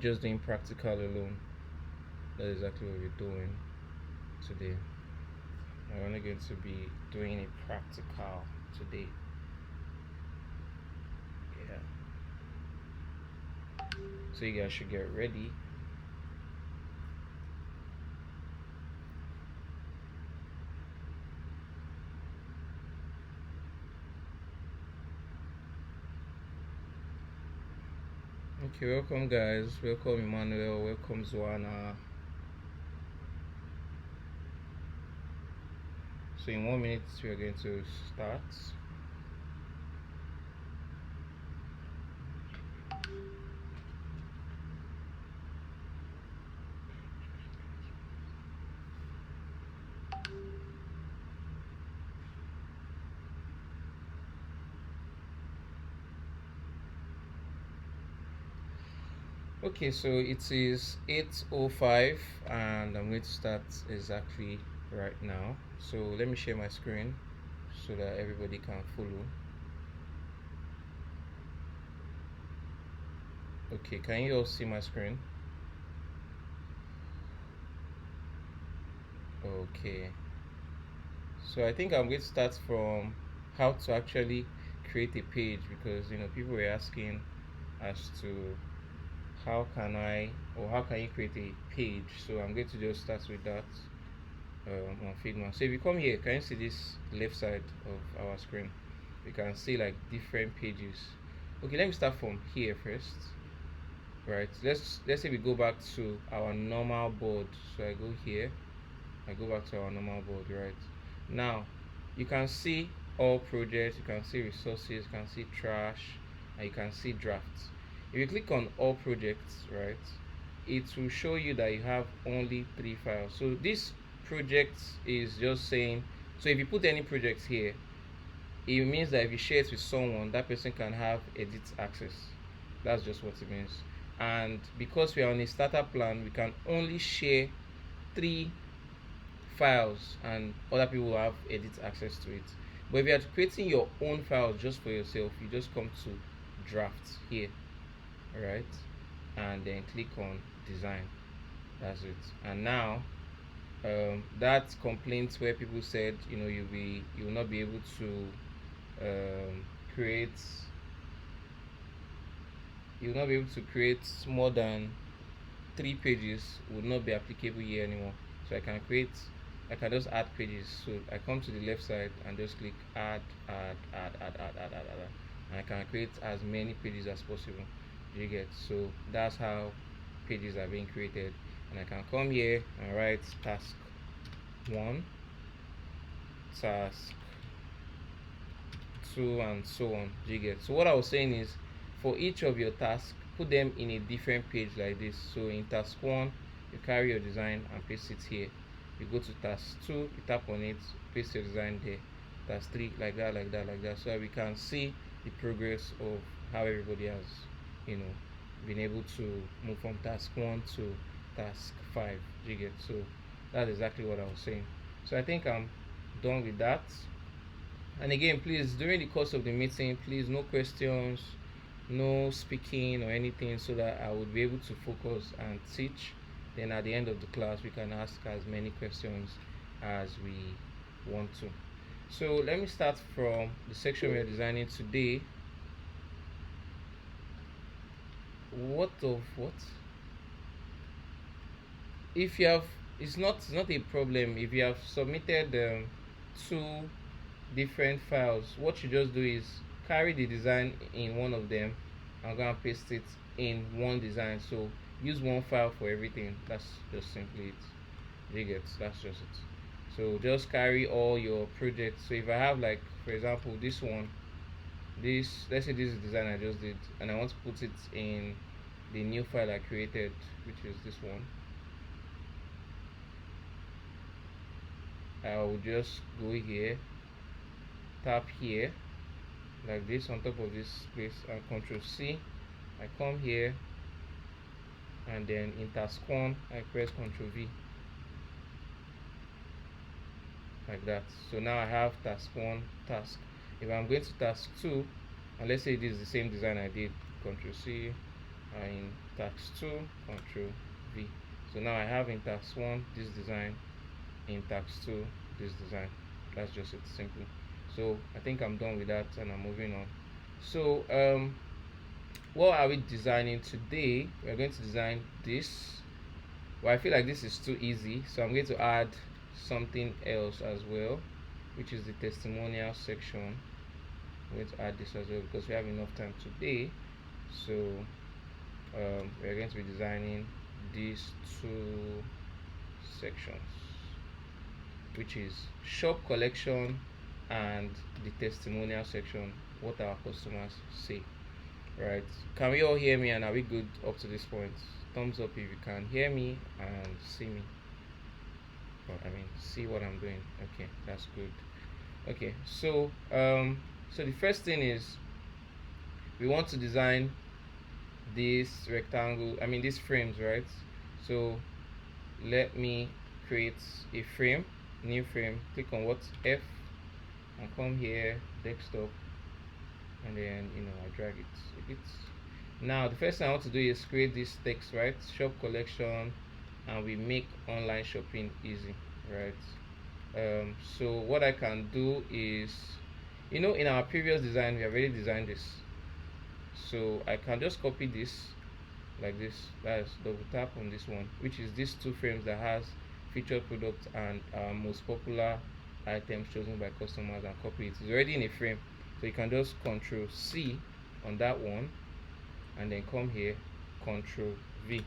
just doing practical alone. That's exactly what we're doing today. We're only going to be doing a practical today. Yeah. So you guys should get ready. Okay, welcome guys. Welcome Emmanuel. Welcome Zoana. So in 1 minute we are going to start. Okay, so it is 8:05 and I'm going to start exactly right now. So let me share my screen so that everybody can follow. Okay, can you all see my screen? Okay, so I think I'm going to start from how to actually create a page, because people were asking as to how can you create a page. So I'm going to just start with that on Figma. So if you come here, can you see this left side of our screen? We can see like different pages. Okay, let me start from here first. Right, let's say we go back to our normal board. So I go here, I go back to our normal board. Right now you can see all projects, you can see resources, you can see trash, and you can see drafts. If you click on all projects, right, it will show you that you have only 3 files. So this project is just saying, so if you put any projects here, it means that if you share it with someone, that person can have edit access. That's just what it means. And because we are on a starter plan, we can only share 3 files and other people will have edit access to it. But if you are creating your own files just for yourself, you just come to draft here, alright, and then click on design. That's it. And now that complaint where people said you will not be able to create, you will not be able to create more than 3 pages would not be applicable here anymore. So I can just add pages. So I come to the left side and just click add, and I can create as many pages as possible. Do you get? So that's how pages are being created. And I can come here and write task 1, task 2, and so on. Do you get? So what I was saying is, for each of your tasks, put them in a different page like this. So in task 1, you carry your design and paste it here. You go to task 2, you tap on it, paste your design there. Task 3, like that, like that, like that, so that we can see the progress of how everybody has been able to move from task 1 to task 5. Do you get? So that's exactly what I was saying. So I think I'm done with that. And again, please, during the course of the meeting, please, no questions, no speaking or anything, so that I would be able to focus and teach. Then at the end of the class, we can ask as many questions as we want to. So let me start from the section we are designing today. What of what? If you have, it's not a problem if you have submitted 2 different files. What you just do is carry the design in one of them and go and paste it in one design. So use one file for everything. That's just simply it. You get? That's just it. So just carry all your projects. So if I have, like, for example, this one, let's say this is the design I just did, and I want to put it in the new file I created, which is this one. I will just go here, tap here like this on top of this place, and Ctrl C. I come here, and then in task 1 I press Ctrl V, like that. So now I have task 1 task. If I'm going to task 2, and let's say this is the same design I did, Ctrl C, and in task 2, Control V. So now I have in task 1 this design, in task 2 this design. That's just it, simple. So I think I'm done with that and I'm moving on. So what are we designing today? We're going to design this. Well, I feel like this is too easy, so I'm going to add something else as well, which is the testimonial section. I'm going to add this as well because we have enough time today. So we're going to be designing these two sections, which is shop collection and the testimonial section, what our customers say. Right, can we all hear me, and are we good up to this point? Thumbs up if you can hear me and see me, or I mean see what I'm doing. Okay, that's good. Okay, so so the first thing is we want to design this rectangle, I mean these frames, right? So let me create a frame, new frame, click on what, F, and come here, desktop, and then I drag it a bit. Now the first thing I want to do is create this text, right? Shop collection, and we make online shopping easy, right? So what I can do is, in our previous design we have already designed this, so I can just copy this like this. That's double tap on this one, which is these two frames that has featured products and most popular items chosen by customers, and copy it. It's already in a frame, so you can just Control C on that one, and then come here, Control V,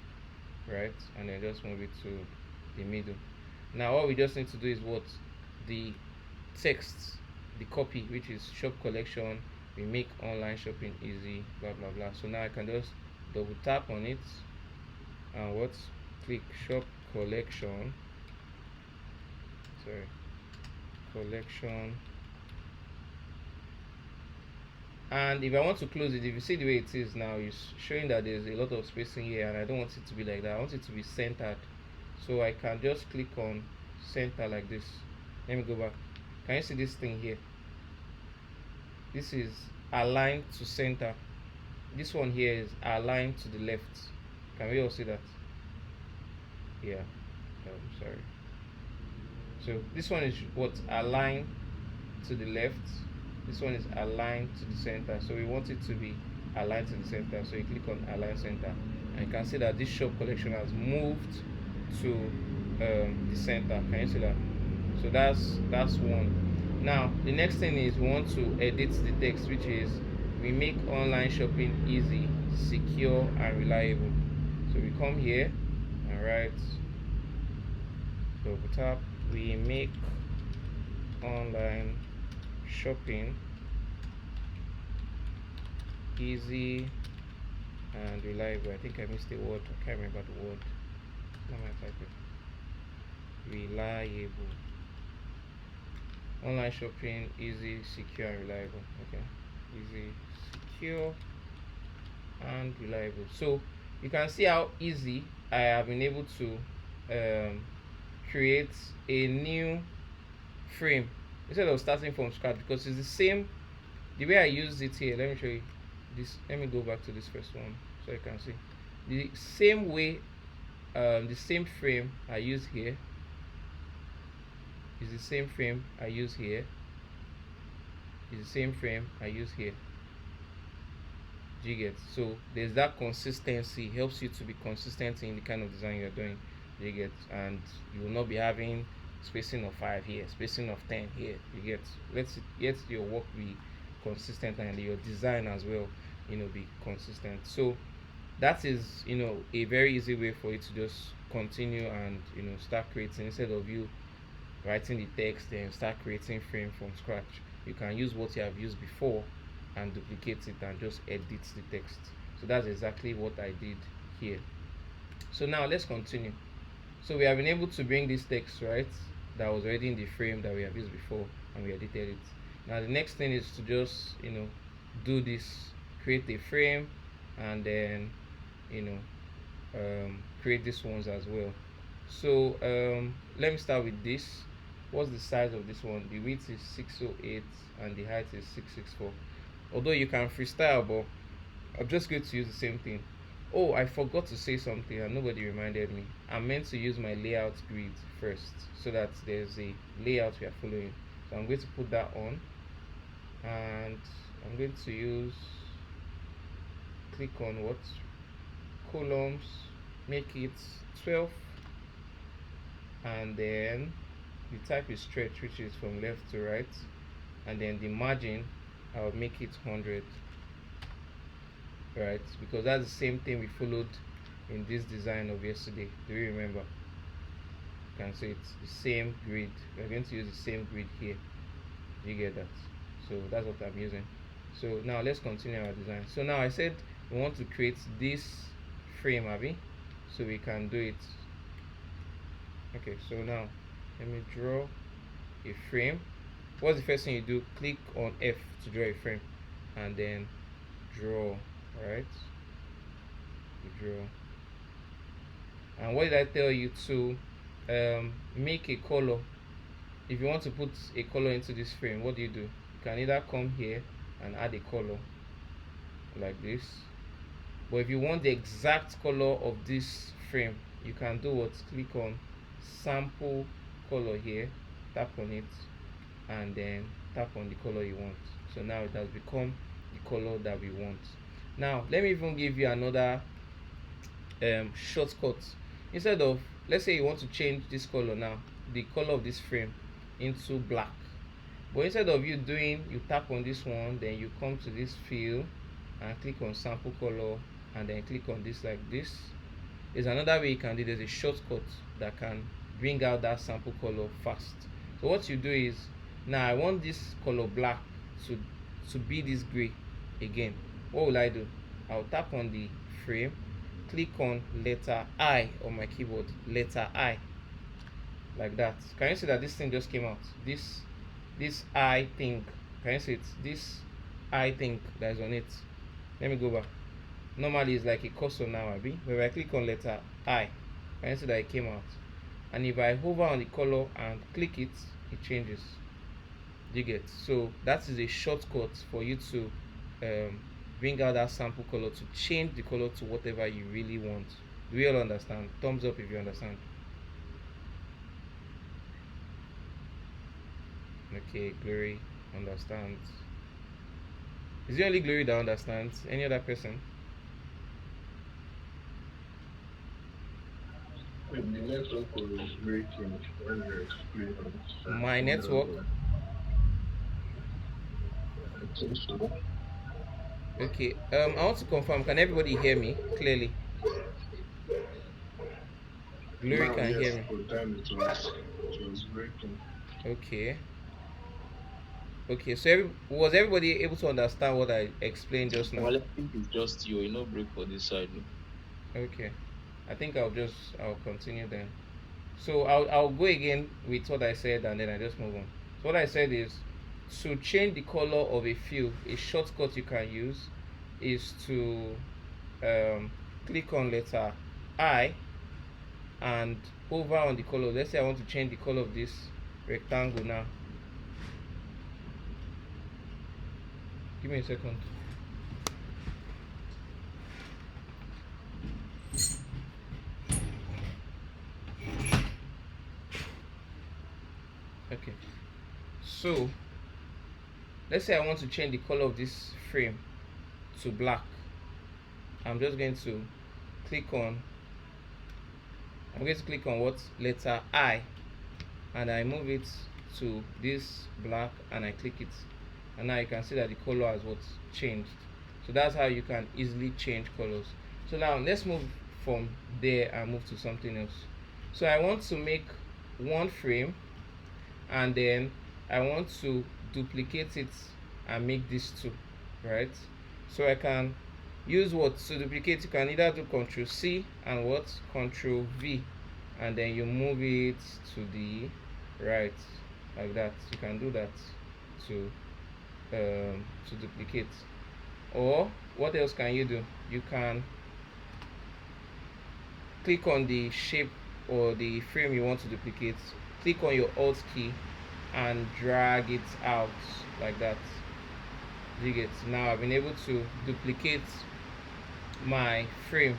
right, and then just move it to the middle. Now all we just need to do is what, the text, the copy, which is shop collection, we make online shopping easy, blah blah blah. So now I can just double tap on it and what, click shop collection, sorry, collection. And if I want to close it, if you see the way it is now, it's showing that there's a lot of spacing here, and I don't want it to be like that. I want it to be centered, so I can just click on center like this. Let me go back. Can you see this thing here? This is aligned to center. This one here is aligned to the left. Can we all see that? Yeah, sorry. So this one is what, aligned to the left, this one is aligned to the center, so we want it to be aligned to the center. So you click on align center, and you can see that this shop collection has moved to the center. Can you see that? So that's one. Now the next thing is we want to edit the text, which is we make online shopping easy, secure, and reliable. So we come here and write, double tap, we make online shopping easy and reliable. I think I missed a word, I can't remember the word. How am I typing? Reliable. Online shopping easy, secure, and reliable. Okay, easy, secure, and reliable. So you can see how easy I have been able to create a new frame instead of starting from scratch, because it's the same, the way I used it here. Let me show you this. Let me go back to this first one so you can see the same way. The same frame I use here is the same frame I use here, is the same frame I use here. Do you get? So there's that consistency, helps you to be consistent in the kind of design you're doing. Do you get? And you will not be having spacing of 5 here, spacing of 10 here. You get? Let your work be consistent, and your design as well, be consistent. So that is, a very easy way for you to just continue and start creating, instead of you writing the text and start creating frame from scratch. You can use what you have used before and duplicate it and just edit the text. So that's exactly what I did here. So now let's continue. So we have been able to bring this text, right, that was already in the frame that we have used before, and we edited it. Now the next thing is to just do this, create a frame, and then create these ones as well. So let me start with this. What's the size of this one? The width is 608 and the height is 664. Although you can freestyle, but I'm just going to use the same thing. Oh, I forgot to say something and nobody reminded me. I'm meant to use my layout grid first so that there's a layout we are following. So I'm going to put that on, and I'm going to use, click on what, columns, make it 12, and then the type is stretch, which is from left to right, and then the margin I'll make it 100, right? Because that's the same thing we followed in this design of yesterday. Do you remember? You can see it's the same grid. We're going to use the same grid here. You get that? So that's what I'm using. So now let's continue our design. So now I said we want to create this frame, Abby, so we can do it. Okay, so now let me draw a frame. What's the first thing you do? Click on F to draw a frame, and then draw, right? You draw. And what did I tell you to make a color? If you want to put a color into this frame, what do? You can either come here and add a color like this, but if you want the exact color of this frame, you can do what? Click on sample color here, tap on it, and then tap on the color you want. So now it has become the color that we want. Now let me even give you another shortcut. Instead of, let's say you want to change this color now, the color of this frame, into black, but instead of you tap on this one, then you come to this fill and click on sample color, and then click on this like this. There's another way you can do. There's a shortcut that can bring out that sample color fast. So what you do is, now I want this color black to be this gray again. What will I do? I'll tap on the frame, click on letter I on my keyboard, letter I, like that. Can you see that this thing just came out? This I thing, can you see it? This I thing that is on it. Let me go back. Normally it's like a cursor now, Abby. But if I click on letter I, can you see that it came out? And if I hover on the color and click it, it changes. You get? So that is a shortcut for you to bring out that sample color, to change the color to whatever you really want. Do you all understand? Thumbs up if you understand. Okay, Glory understands. Is it only Glory that understands? Any other person? The network was breaking when you explained it. My network? I think so. Okay, I want to confirm, can everybody hear me clearly? Glory Now, can hear yes, me. for time it was breaking. Okay. Okay, so was everybody able to understand what I explained just now? Well, I think it's just you. No break for this side. No. Okay, I think I'll continue then. So I'll go again with what I said, and then I just move on. So what I said is, to change the color of a field, a shortcut you can use is to click on letter I and hover on the color. Let's say I want to change the color of this rectangle now. Give me a second. Okay, so let's say I want to change the color of this frame to black. I'm just going to click on what? Letter I, and I move it to this black, and I click it, and now you can see that the color has changed. So that's how you can easily change colors. So now let's move from there and move to something else. So I want to make one frame, and then I want to duplicate it and make this two, right? So I can use what? To duplicate, you can either do Ctrl C and what? Ctrl V, and then you move it to the right like that. You can do that to duplicate. Or what else can you do? You can click on the shape or the frame you want to duplicate, click on your Alt key and drag it out like that. You get? Now I've been able to duplicate my frame.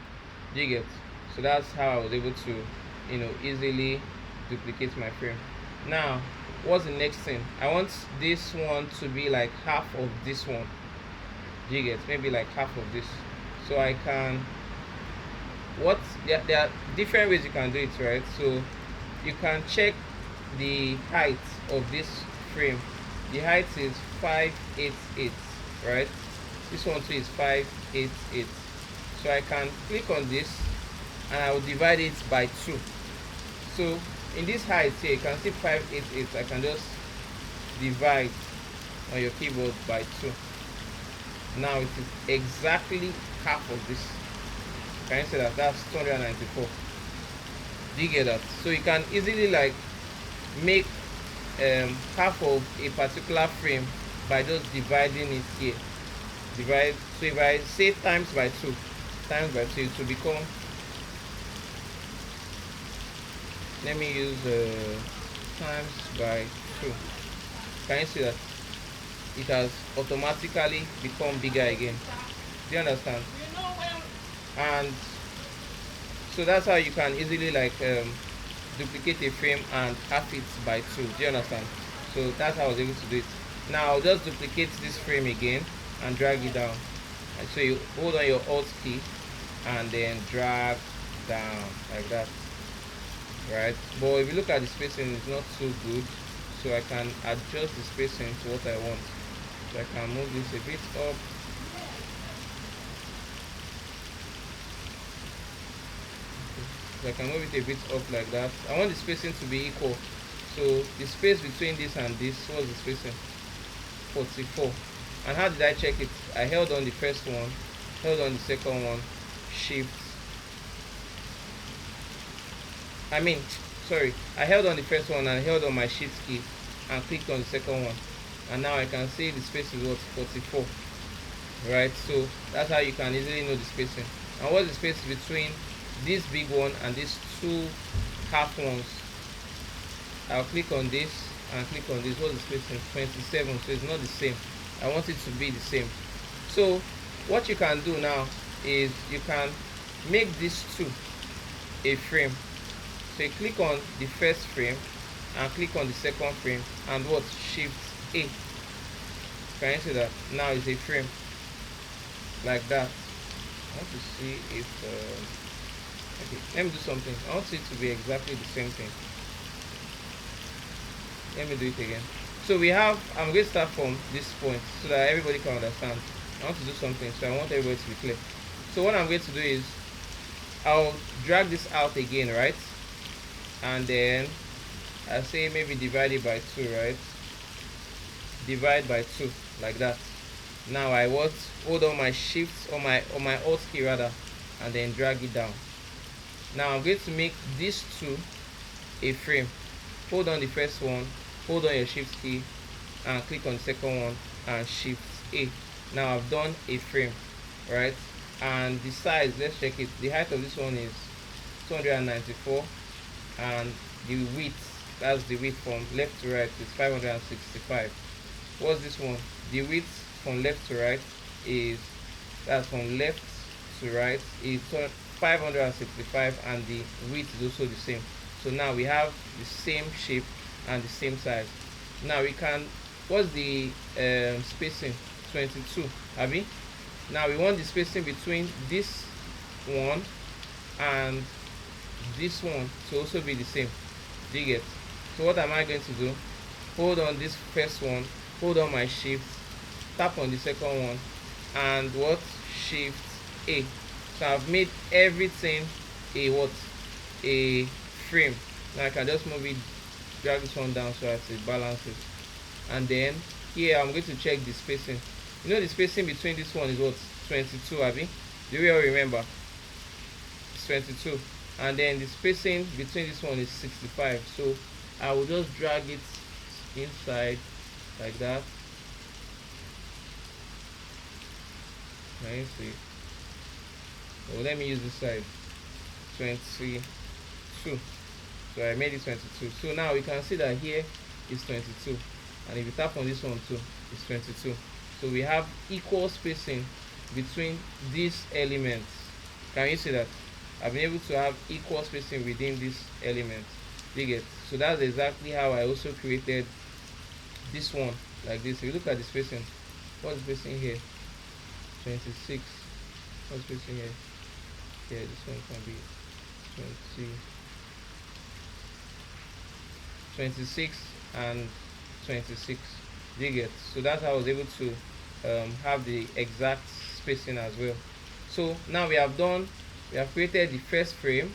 Do you get? So that's how I was able to, easily duplicate my frame. Now, what's the next thing? I want this one to be like half of this one. Do you get? Maybe like half of this. So I can, there are different ways you can do it, right? So you can check the height of this frame. The height is 588, right? This one too is 588. So I can click on this and I will divide it by 2. So in this height here, you can see 588. I can just divide on your keyboard by 2. Now it is exactly half of this. Can you see that? That's 294. Do you get that? So you can easily like make half of a particular frame by just dividing it here. Divide. So if I say times by 2, it will become, let me use times by 2. Can you see that? It has automatically become bigger again. Do you understand? And so that's how you can easily like duplicate a frame and half it by 2. Do you understand? So that's how I was able to do it. Now I'll just duplicate this frame again and drag it down. And so you hold on your Alt key and then drag down like that, right? But if you look at the spacing, it's not so good, so I can adjust the spacing to what I want. So I can move this a bit up. So I can move it a bit up like that. I want the spacing to be equal. So the space between this and this, what's the spacing? 44. And how did I check it? I held on the first one, held on the second one, I held on the first one and held on my shift key and clicked on the second one. And now I can see the space is what? 44. Right? So that's how you can easily know the spacing. And what's the space between this big one and these two half ones? I'll click on this and click on this. What's the spacing? 27. So it's not the same. I want it to be the same. So what you can do now is you can make these two a frame. So you click on the first frame and click on the second frame and what? Shift A. Can you see that? Now it's a frame like that. I want to see if okay, let me do something. I want it to be exactly the same thing. Let me do it again. So we have, I'm going to start from this point so that everybody can understand. I want to do something, so I want everybody to be clear. So what I'm going to do is I'll drag this out again, right? And then I say maybe divide it by 2, right? Divide by 2 like that. Now I want hold on my shift or my Alt key rather, and then drag it down. Now I'm going to make these two a frame. Hold on the first one, hold on your shift key and click on the second one and shift A. Now I've done a frame, right? And the size, let's check it. The height of this one is 294 and the width, that's the width from left to right, is 565. What's this one? The width from left to right is, that's from left to right is 565 and the width is also the same. So now we have the same shape and the same size. Now we can, what's the spacing? 22, Abby? Now we want the spacing between this one and this one to also be the same. Do you get? So what am I going to do? Hold on this first one, hold on my shift, tap on the second one, and what? Shift A. So I've made everything a what? A frame. Now I can just move it, drag this one down so as it balances. And then here I'm going to check the spacing. You know the spacing between this one is what? 22, Abby? Do you all remember? It's 22. And then the spacing between this one is 65. So I will just drag it inside like that. Can you see? Well, let me use this side. 22. So I made it 22. So now we can see that here is 22. And if you tap on this one too, it's 22. So we have equal spacing between these elements. Can you see that? I've been able to have equal spacing within these elements. You get? So that's exactly how I also created this one like this. If you look at the spacing, what's spacing here? 26. What's spacing here? Yeah, this one can be 20, 26 and 26. You get? So that's how I was able to have the exact spacing as well. So now we have created the first frame.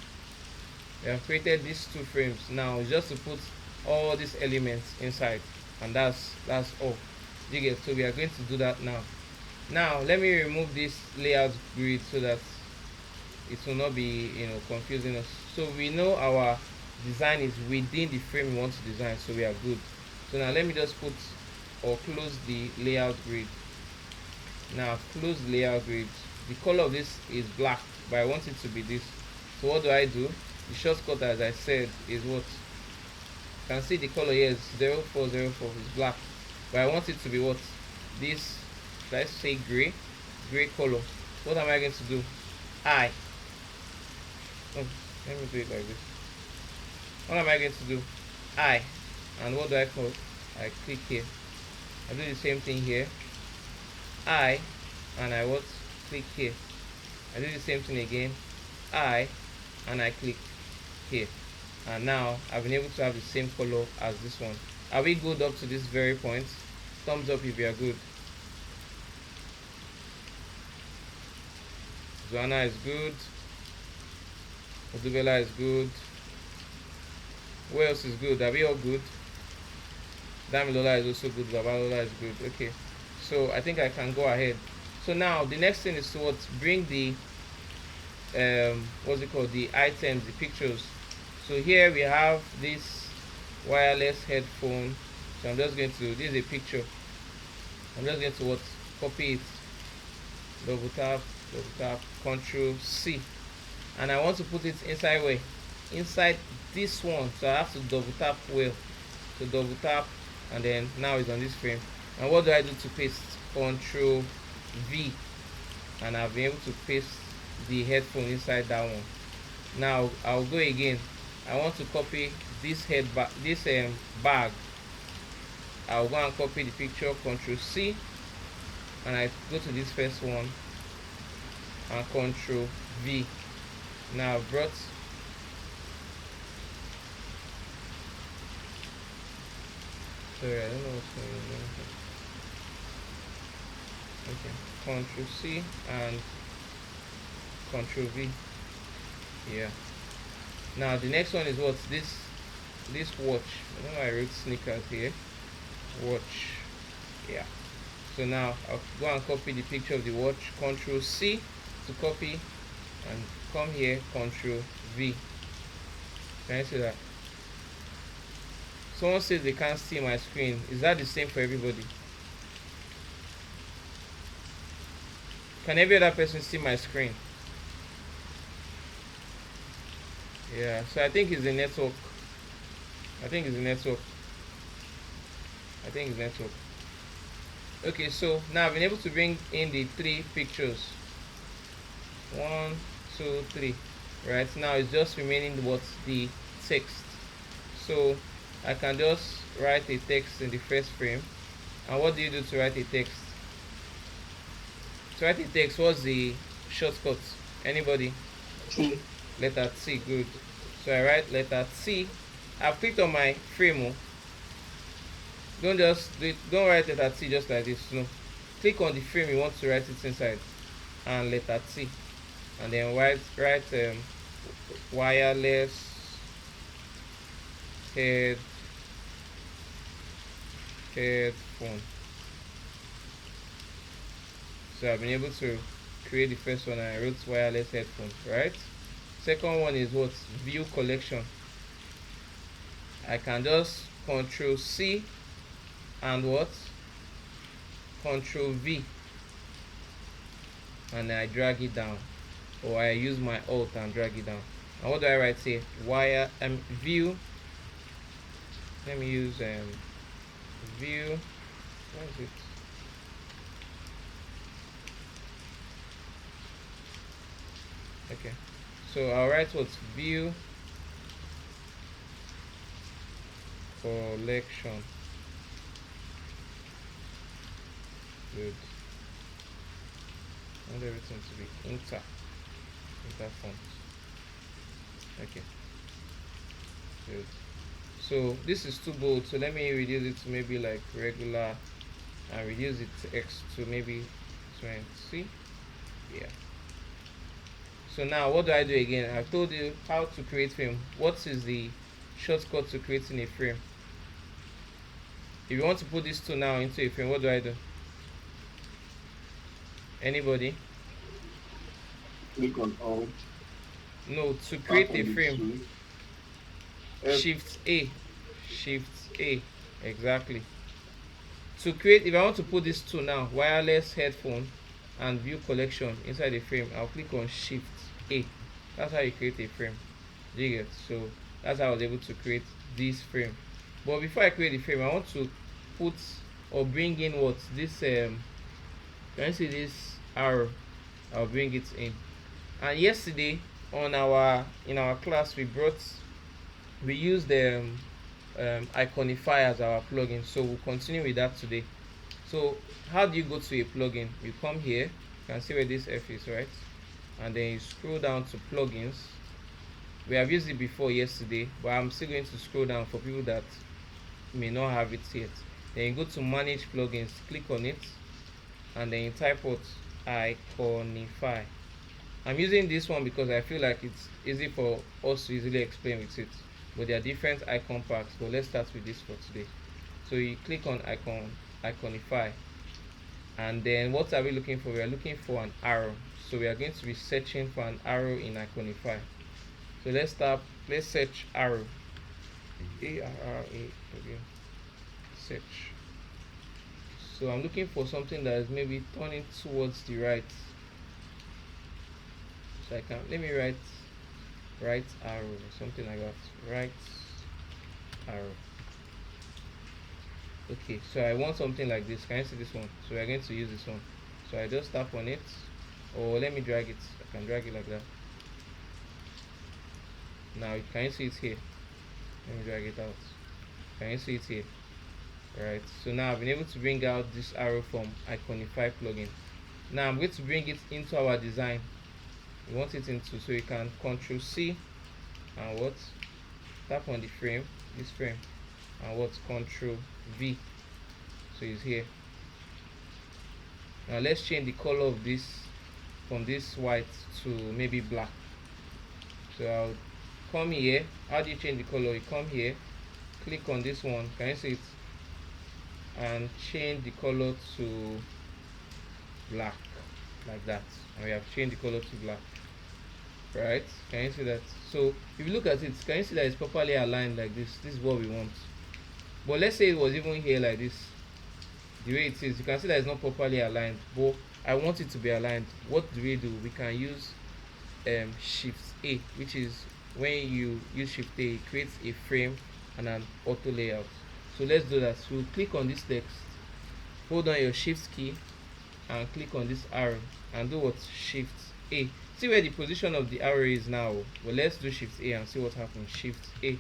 We have created these two frames. Now just to put all these elements inside, and that's all. You get? So we are going to do that now. Now let me remove this layout grid so that it will not be confusing us. So we know our design is within the frame we want to design, so we are good. So now let me just put or close the layout grid. Now close the layout grid. The color of this is black, but I want it to be this. So what do? The shortcut, as I said, is what? You can see the color here is 0404. It's black, but I want it to be what? This, let's say gray color. What am I going to do? Let me do it like this. What am I going to do? And what do I call? I click here. I do the same thing here. And I what? Click here. I do the same thing again. And I click here. And now I've been able to have the same color as this one. Are we good up to this very point? Thumbs up if you are good. Joanna is good. Odubela is good. Who else is good? Are we all good? Damilola is also good. Babalola is good. Okay. So I think I can go ahead. So now the next thing is to what? Bring the what's it called? The items, the pictures. So here we have this wireless headphone. So I'm just going to, this is a picture. I'm just going to what? Copy it. Double tap, Control C. And I want to put it inside where? Inside this one. So I have to double tap well. So double tap, and then now it's on this frame. And what do I do to paste? Control V. And I've been able to paste the headphone inside that one. Now I'll go again. I want to copy this bag. I'll go and copy the picture, Control C, and I go to this first one and Control V. Now I've brought sorry, I don't know what's going on. Okay, Control C and Control V. Yeah. Now the next one is what? This watch. I don't know, I wrote sneakers here. Watch. Yeah. So now I'll go and copy the picture of the watch. Control C to copy, and come here, Control V. Can you see that? Someone says they can't see my screen. Is that the same for everybody? Can every other person see my screen? Yeah, so I think it's the network. Okay, so now I've been able to bring in the three pictures. 1, 2, 3. Right now it's just remaining what's the text. So I can just write a text in the first frame. And what do you do to write a text? To write a text, what's the shortcut? Anybody? T. Letter T. Good. So I write letter T. I've clicked on my frame. Don't just do it, don't write letter T just like this. No. Click on the frame you want to write it inside and letter T. And then write wireless headphone. So I've been able to create the first one, and I wrote wireless headphone, right? Second one is what? View collection. I can just Control C and what? Control V, and I drag it down, or I use my Alt and drag it down. And what do I write here? View. Let me use view. What is it? Okay, so I'll write what's view collection. Good. I want everything to be inter font. Okay, good. So this is too bold, so let me reduce it to maybe like regular, and reduce it to X to maybe 20. Yeah. So now what do I do again? I've told you how to create frame. What is the shortcut to creating a frame? If you want to put this two now into a frame, what do I do? Anybody? Click on Alt, No, to tap create a on the frame, two. Shift A. Shift A. Exactly. To create, if I want to put this two now, wireless headphone and view collection inside the frame, I'll click on Shift A. That's how you create a frame. Do you get? So that's how I was able to create this frame. But before I create the frame, I want to put or bring in what this can you see this arrow? I'll bring it in. And yesterday on our in our class we used the Iconify as our plugin, so we'll continue with that today. So how do you go to a plugin? You come here, you can see where this F is, right? And then you scroll down to plugins. We have used it before yesterday, but I'm still going to scroll down for people that may not have it yet. Then you go to manage plugins, click on it, and then you type what Iconify. I'm using this one because I feel like it's easy for us to easily explain with it, but there are different icon packs. So let's start with this for today. So you click on Iconify, and then what are we looking for? We are looking for an arrow, so we are going to be searching for an arrow in Iconify. So let's search arrow, ARRA, search. So I'm looking for something that is maybe turning towards the right, so I can, let me write right arrow or something like that. Right arrow. Okay, so I want something like this. Can you see this one? So we're going to use this one. So I just tap on it, or let me drag it. I can drag it like that. Now can you see it here? Let me drag it out. Can you see it here? Right, so now I've been able to bring out this arrow from Iconify plugin. Now I'm going to bring it into our design. We want it into, so you can Control C and what? Tap on the frame, this frame, and what? Control V. So it's here. Now let's change the color of this from this white to maybe black. So I'll come here. How do you change the color? You come here, click on this one. Can you see it? And change the color to black, like that. And we have changed the color to black. Right? Can you see that? So if you look at it, can you see that it's properly aligned like this? This is what we want. But let's say it was even here like this, the way it is, you can see that it's not properly aligned, but I want it to be aligned. What do? We can use Shift A, which is when you use Shift A, it creates a frame and an auto layout. So let's do that. So we'll click on this text, hold on your Shift key, and click on this arrow and do what? Shift A. See where the position of the arrow is now. Well, let's do Shift A and see what happens. Shift A.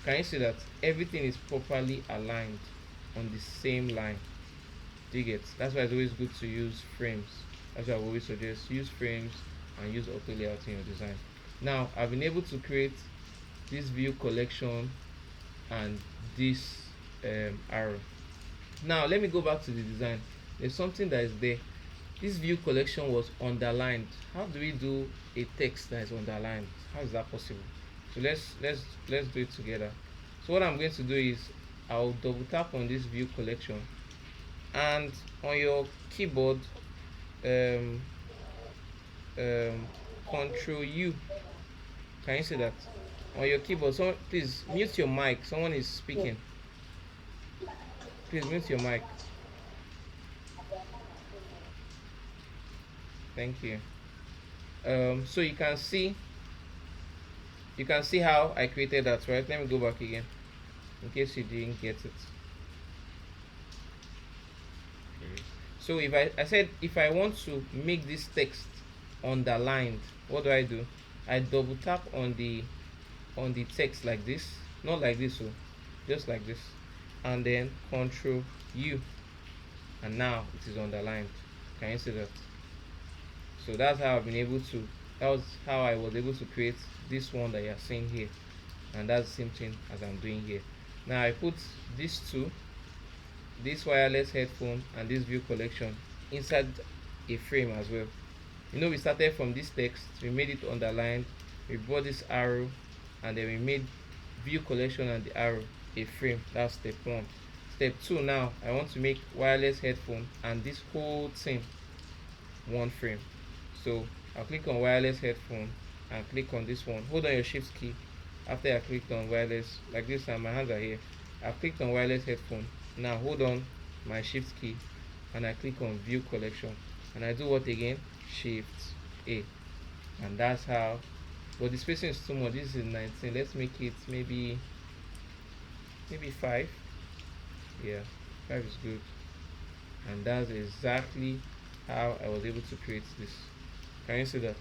Can you see that everything is properly aligned on the same line? Do you get? That's why it's always good to use frames. That's why I always suggest use frames and use auto layout in your design. Now I've been able to create this view collection and this arrow. Now let me go back to the design. There's something that is there. This view collection was underlined. How do we do a text that is underlined? How is that possible? So let's do it together. So what I'm going to do is I'll double tap on this view collection, and on your keyboard Control U. Can you see that? On your keyboard, so please mute your mic. Someone is speaking. Please mute your mic. Thank you. So you can see how I created that, right? Let me go back again in case you didn't get it. So if I said if I want to make this text underlined, what do? I double tap on the text like this, not like this, so just like this, and then Control U, and now it is underlined. Can you see that? So that's how I've been able to, that was how I was able to create this one that you're seeing here, and that's the same thing as I'm doing here. Now I put these two, this wireless headphone and this view collection, inside a frame as well. We started from this text, we made it underlined, we brought this arrow, and then we made view collection and the arrow a frame. That's step 1. Step 2, now I want to make wireless headphone and this whole thing one frame. So I'll click on wireless headphone and click on this one. Hold on your shift key after I clicked on wireless like this, and my hands are here. I've clicked on wireless headphone. Now hold on my shift key and I click on view collection, and I do what again? Shift A. And that's how, but the spacing is too much. This is 19. Let's make it maybe 5. Yeah, 5 is good. And that's exactly how I was able to create this. Can you see that?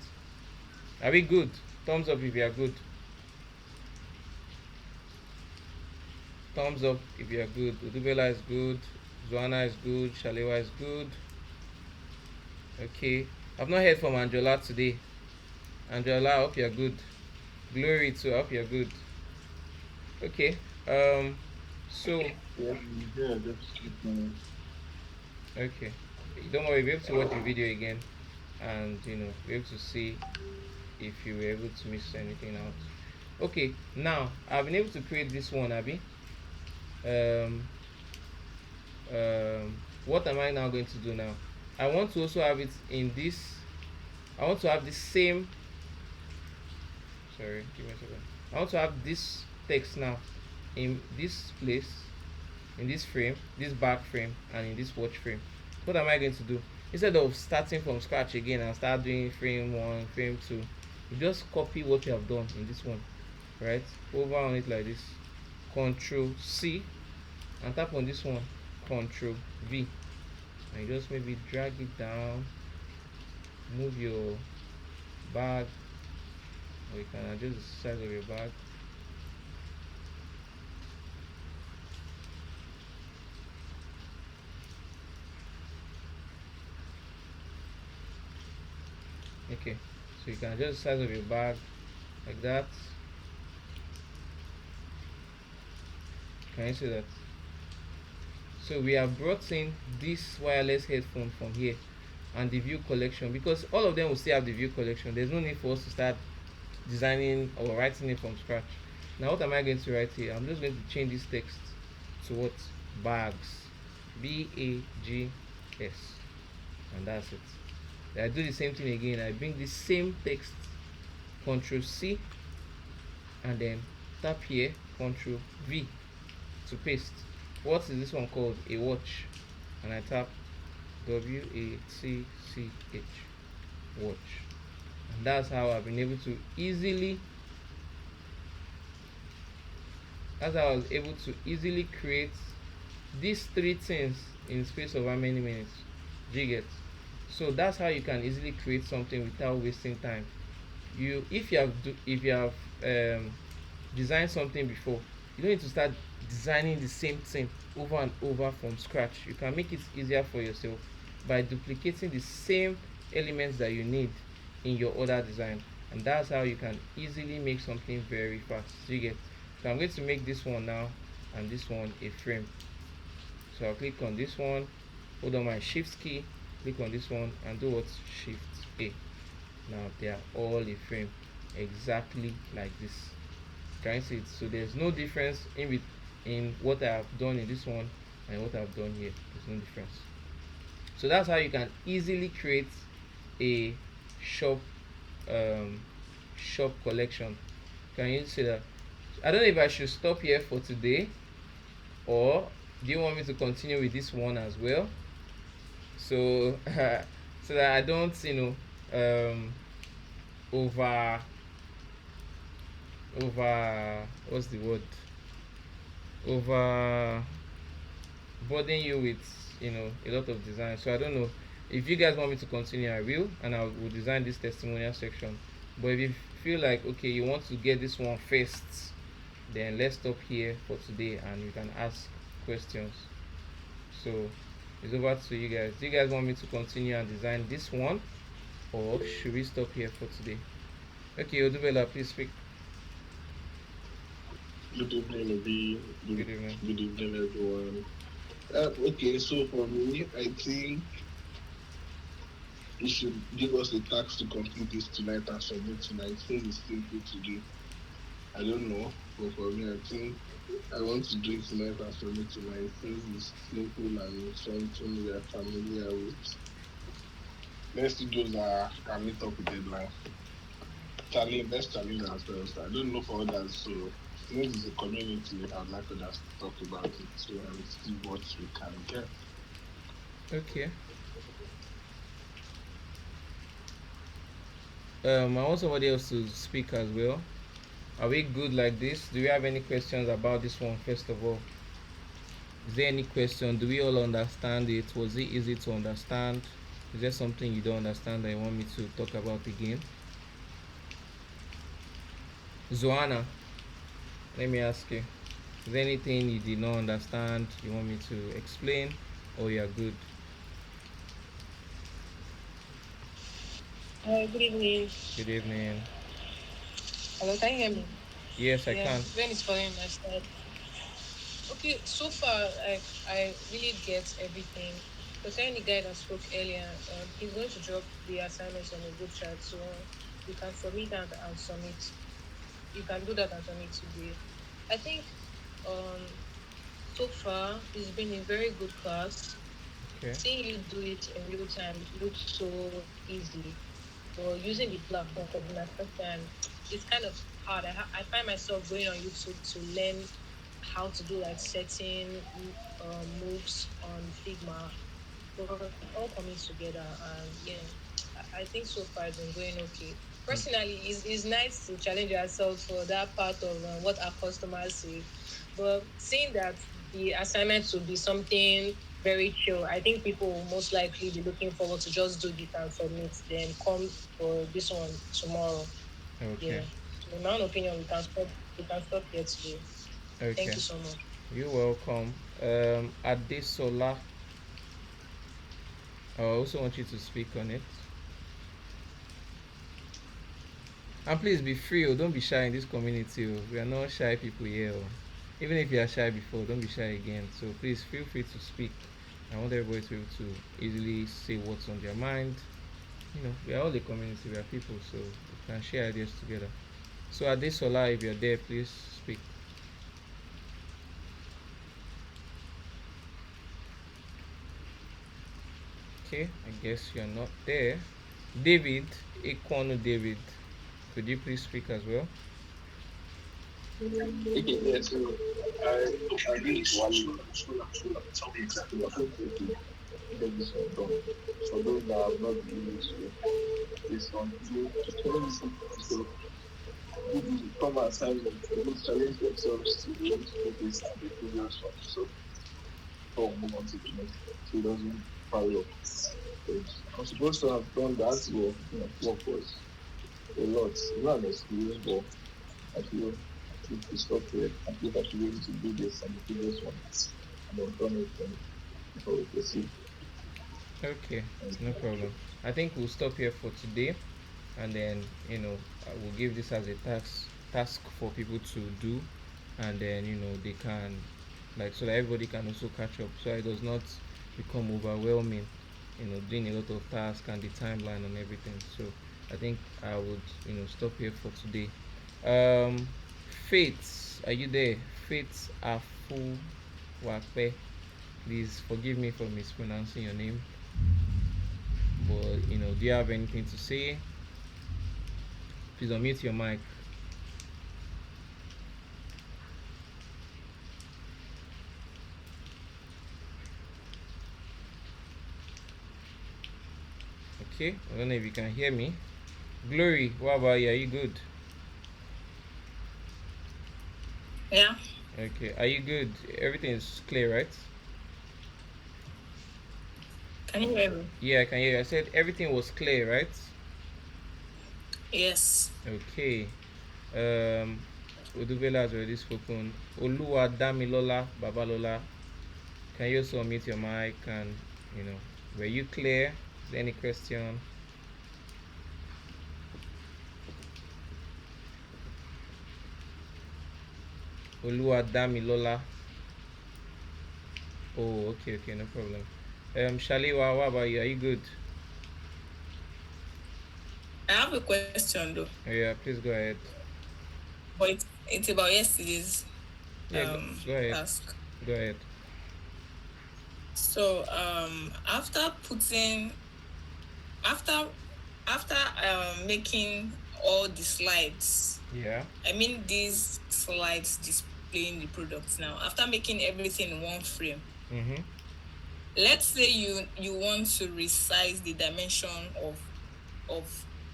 Are we good? Thumbs up if you are good. Thumbs up if you are good. Udubela is good. Zoana is good. Shalewa is good. Okay. I've not heard from Angela today. Angela, I hope you're good. Glory too, I hope you're good. Okay. So Yeah, just okay. Don't worry, be able to watch the video again, and be able to see if you were able to miss anything out. Okay, now I've been able to create this one, Abby. What am I now going to do now? I want to also have it in this. I want to have the same. Sorry, give me a second. I want to have this text now in this place, in this frame, this back frame, and in this watch frame. What am I going to do? Instead of starting from scratch again and start doing frame 1, frame 2, you just copy what you have done in this one, right? Over on it like this, Control C, and tap on this one, Control V, and you just maybe drag it down, move your bag, or you can adjust the size of your bag. Okay, so you can adjust the size of your bag like that. Can you see that? So we have brought in this wireless headphone from here and the view collection, because all of them will still have the view collection. There's no need for us to start designing or writing it from scratch. Now what am I going to write here? I'm just going to change this text to what? Bags. BAGS, and that's it. I do the same thing again. I bring the same text, Control C, and then tap here, Control V to paste. What is this one called? A watch, and I tap WATCH, watch, and that's how I've been able to easily. That's how I was able to easily create these 3 things in space of how many minutes? Do you get? So that's how you can easily create something without wasting time. If you have designed something before, you don't need to start designing the same thing over and over from scratch. You can make it easier for yourself by duplicating the same elements that you need in your other design, and that's how you can easily make something very fast. So you get? So I'm going to make this one now and this one a frame. So I'll click on this one, hold on my shift key, click on this one, and do what? Shift A. Now they are all a frame, exactly like this. Can you see it? So there's no difference in what I have done in this one and what I've done here. There's no difference. So that's how you can easily create a shop collection. Can you see that? I don't know if I should stop here for today, or do you want me to continue with this one as well? So so that I don't over what's the word, over burden you with a lot of design. So I don't know, If you guys want me to continue, I will, and I will design this testimonial section. But if you feel like okay, you want to get this one first, then let's stop here for today, and you can ask questions. So it's over to you guys. Do you guys want me to continue and design this one, or should we stop here for today? Okay, Odubela, please speak. Good evening, Obi. Good evening. Good evening, everyone. Okay, so for me, I think you should give us a task to complete this tonight and submit tonight. Since it's simple to do. I don't know, but for me, I think I want to do it tonight and submit tonight since it's simple and something we are familiar with. Let's see those that can meet up with deadline. Let's challenge ourselves. I don't know for others, so since it's a community, I'd like others to talk about it so and see what we can get. Okay. I want somebody else to speak as well. Are we good like this? Do we have any questions about this one first of all? Is there any question? Do we all understand it? Was it easy to understand? Is there something you don't understand that you want me to talk about again? Zoana, let me ask you. Is there anything you did not understand you want me to explain, or you are good? Good evening. Good evening. Hello, can you hear me? Yes, I can. When it's falling, I start. Okay, so far, I really get everything. Concerning the guy that spoke earlier, he's going to drop the assignments on the group chat, so you can submit that and submit. You can do that and submit today. I think so far it's been a very good class. Okay. Seeing you do it in real time looks so easy. But using the platform for the first time, it's kind of hard. I find myself going on YouTube to learn how to do like certain moves on Figma, but it's all coming together. And yeah, I think so far it's been going okay. Personally, it's nice to challenge ourselves for that part of what our customers say, but seeing that the assignment will be something very chill, I think people will most likely be looking forward to just do this and submit, then come for this one tomorrow. Okay. Yeah. So in my own opinion, we can stop here today. Thank Okay. you so much. You're welcome. Adesola, I also want you to speak on it. And please be free, oh, don't be shy in this community. Oh. We are not shy people here. Oh. Even if you are shy before, don't be shy again. So please feel free to speak. I want everybody to be able to easily say what's on their mind. You know, we are all a community, we are people, so we can share ideas together. So Adesola, if you're there, please speak. Okay, I guess you're not there. David, Ekwano David, could you please speak as well? Okay, yeah, so I agree with Wally. I think we should get this one done. For those that have not been able to, it's on you. Challenge yourself. Come assignment. Just challenge themselves to be able to do this and the previous one. So before we move on to the next, so it doesn't pile up. I'm supposed to have done that, but work was a lot. It's not an excuse, but I feel if we stop here, I feel I should be able to do this and the previous one and then done it before we proceed. Okay, no problem. I think we'll stop here for today, and then we'll give this as a task for people to do, and then they can so that everybody can also catch up, so it does not become overwhelming. Doing a lot of tasks and the timeline and everything. So I think I would stop here for today. Faith, are you there? Faith Afu Wakpe. Please forgive me for mispronouncing your name. But do you have anything to say? Please unmute your mic. Okay, I don't know if you can hear me. Glory, what about you? Are you good? Yeah. Okay, are you good? Everything is clear, right? Can you hear me? Yeah, I can hear you. I said everything was clear, right? Yes. Okay. Um, Odubela has already spoken. Oluwa Damilola Babalola. Can you also unmute your mic and were you clear? Is there any question? Oluwa Damilola. Oh, okay, no problem. Shaliwa, what about you? Are you good? I have a question though, Oh, yeah, please go ahead. but it's about yesterday's Yeah, go ahead. task. Go ahead. So after putting after making all the slides, Yeah. I mean these slides displaying the products now, after making everything in one frame, Mm-hmm. let's say you want to resize the dimension of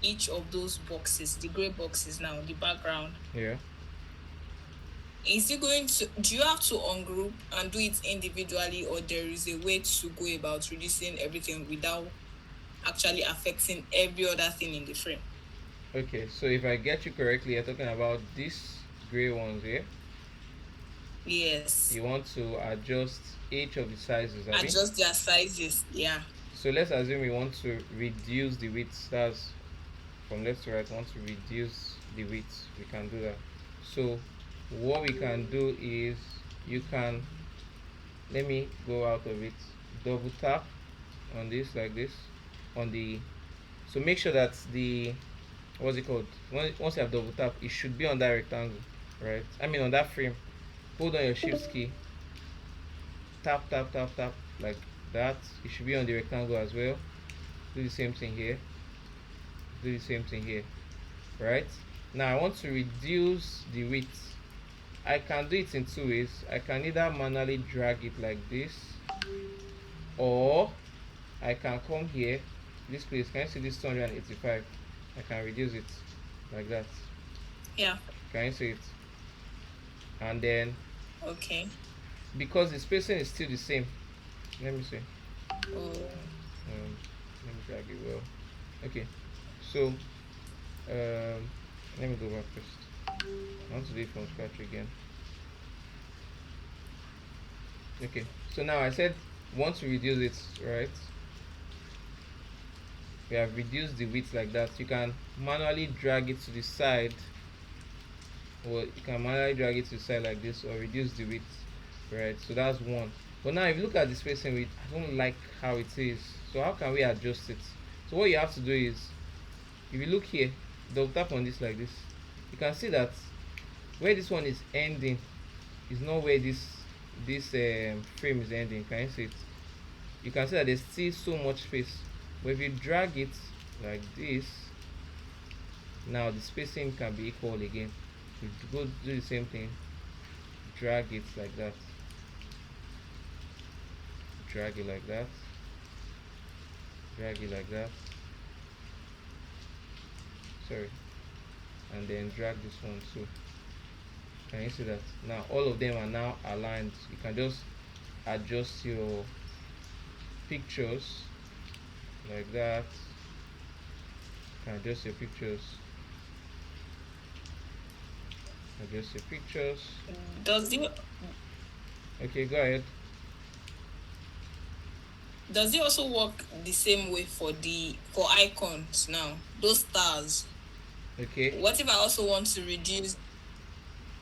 each of those boxes, the gray boxes now, the background. Yeah. Is it going to, do you have to ungroup and do it individually, or there is a way to go about reducing everything without actually affecting every other thing in the frame? Okay, so if I get you correctly, you're talking about these gray ones here. Yes. You want to adjust each of the sizes, Abby? Adjust their sizes. Yeah. So let's assume we want to reduce the width. That's from left to right. Want to reduce the width. We can do that. So what we can do is you can let me go out of it. Double tap on this like this on the. So make sure that the what's it called? Once you have double tap, it should be on that rectangle, right? I mean on that frame. Hold on your shift key. Tap tap tap tap like that. It should be on the rectangle as well. Do the same thing here. Do the same thing here, right? Now I want to reduce the width. I can do it in two ways. I can either manually drag it like this, or I can come here, this place. Can you see this 285? I can reduce it like that. Yeah. Can you see it? And then Okay. because the spacing is still the same, let me see. Oh. Let me drag it well. Okay, so let me go back first. I want to do it from scratch again. Okay, so now I said once we reduce it, right? We have reduced the width like that. You can manually drag it to the side, or you can manually drag it to the side like this, or reduce the width, right? So that's one. But now if you look at the spacing width, I don't like how it is. So how can we adjust it? So what you have to do is, if you look here, double tap on this like this, you can see that where this one is ending is not where this frame is ending. Can you see it? You can see that there's still so much space. But if you drag it like this, now the spacing can be equal again. You go do the same thing, drag it like that, drag it like that, drag it like that, sorry, and then drag this one too. Can you see that? Now all of them are now aligned. You can just adjust your pictures like that. You can adjust your pictures. Adjust your pictures. Does it Okay, go ahead. does it also work the same way for icons now? Those stars. Okay. What if I also want to reduce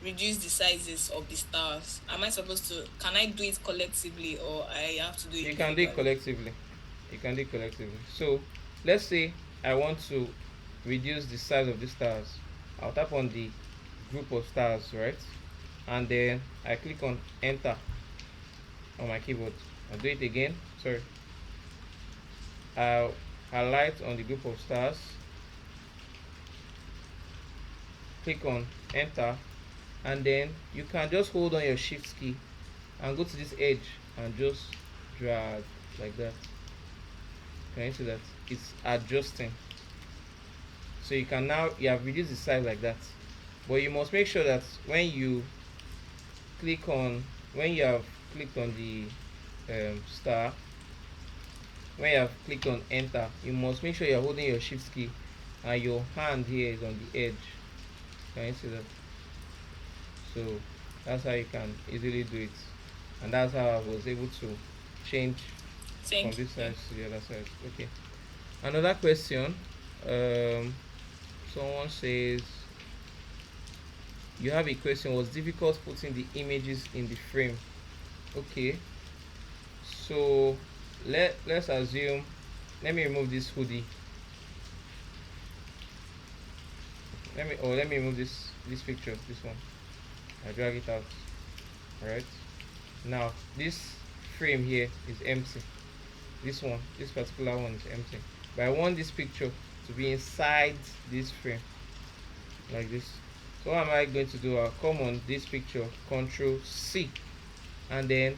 the sizes of the stars? Am I supposed to, can I do it collectively, or I have to do it You can do it individually? collectively. You can do it collectively. So let's say I want to reduce the size of the stars. I'll tap on the group of stars, right? And then I click on enter on my keyboard. I'll do it again. Sorry. I'll highlight on the group of stars, click on enter, and then you can just hold on your shift key and go to this edge and just drag like that. Can you see that? It's adjusting. So you can now, you have reduced the size like that. But you must make sure that when you click on, when you have clicked on the star, when you have clicked on enter, you must make sure you're holding your shift key and your hand here is on the edge. Can you see that? So that's how you can easily do it, and that's how I was able to change from Thank this you. side to the other side. Okay, another question. um Someone says you have a question, was difficult putting the images in the frame. Okay, so let's assume, let me remove this hoodie. Let me remove this picture, this one. I drag it out. Right now, this frame here is empty. This particular one is empty, but I want this picture to be inside this frame, like this. So what am I going to do? I'll come on this picture, Control C, and then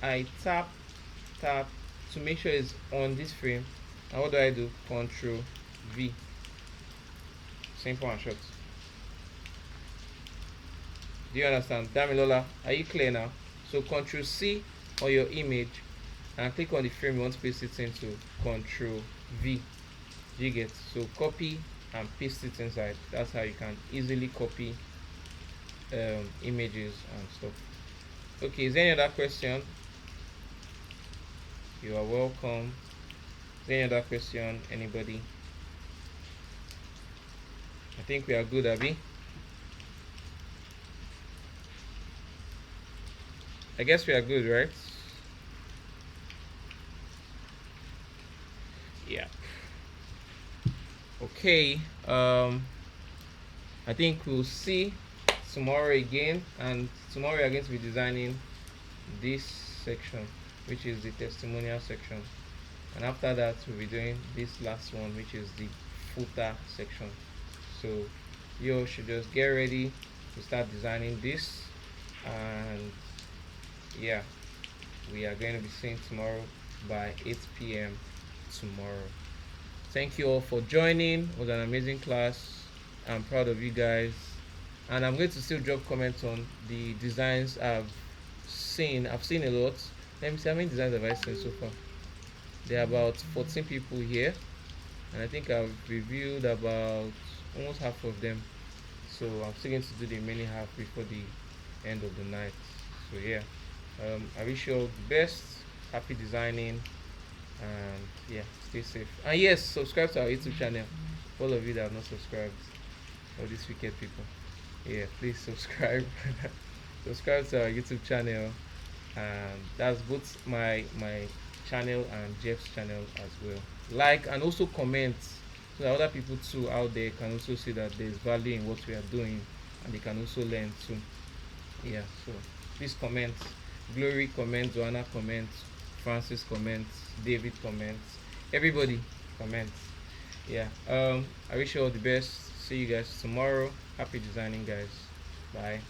I tap to make sure it's on this frame. And what do I do? Control V. Simple and short. Do you understand? Damilola, are you clear now? So Control C on your image and click on the frame you want to paste it into. Control V. Do you get? So copy and paste it inside. That's how you can easily copy images and stuff. Okay, is there any other question? You are welcome. Is there any other question? Anybody? I think we are good, Abby. I guess we are good, right? Yeah. Okay. I think we'll see tomorrow again, and tomorrow we are going to be designing this section, which is the testimonial section, and after that we'll be doing this last one, which is the footer section. So you should just get ready to start designing this, and yeah, we are going to be seeing tomorrow by 8 p.m. tomorrow. Thank you all for joining. It was an amazing class. I'm proud of you guys, and I'm going to still drop comments on the designs I've seen. I've seen a lot. Let me see, how many designs have I seen so far? There are about 14 people here, and I think I've reviewed about almost half of them. So I'm still going to do the remaining half before the end of the night. So yeah, I wish you all the best. Happy designing, and yeah, stay safe. And yes, subscribe to our YouTube channel. For all of you that have not subscribed, all these wicked people, yeah, please subscribe. Subscribe to our YouTube channel, and that's both my channel and Jeff's channel as well. Like and also comment, so that other people too out there can also see that there's value in what we are doing, and they can also learn too. Yeah, so please comment. Glory comments, Joanna comments, Francis comments, David comments, everybody comments. Yeah, I wish you all the best. See you guys tomorrow. Happy designing, guys. Bye.